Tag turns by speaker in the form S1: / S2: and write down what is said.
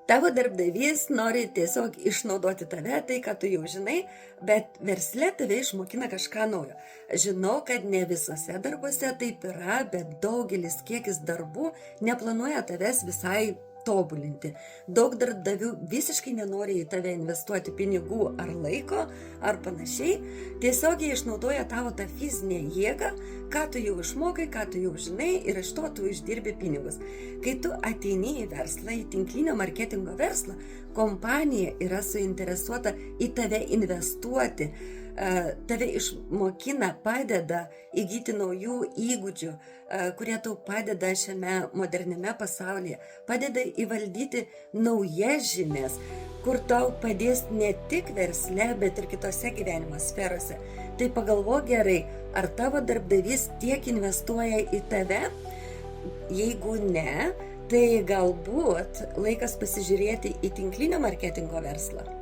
S1: Tavo darbdavys nori tiesiog išnaudoti tave, tai ką tu jau žinai, bet versle tave išmokina kažką naujo. Žinau, kad ne visose darbuose taip yra, bet daugelis kiekis darbų neplanuoja tavęs visai tobulinti. Daug darbdavių visiškai nenori į tave investuoti pinigų ar laiko, ar panašiai. Tiesiog jie išnaudoja tavo tą fizinę jėgą, ką tu jau išmokai, ką tu jau žinai ir iš to tu uždirbi pinigus. Kai tu ateini į verslą, į tinklinio marketingo verslą, kompanija yra suinteresuota į tave investuoti, tave išmokina, padeda įgyti naujų įgūdžių, kurie tau padeda šiame moderniame pasaulyje, padeda įvaldyti naujas žinias, kur tau padės ne tik versle, bet ir kitose gyvenimo sferose. Tai pagalvok gerai, ar tavo darbdavys tiek investuoja į tave? Jeigu ne, tai galbūt laikas pasižiūrėti į tinklinio marketingo verslą.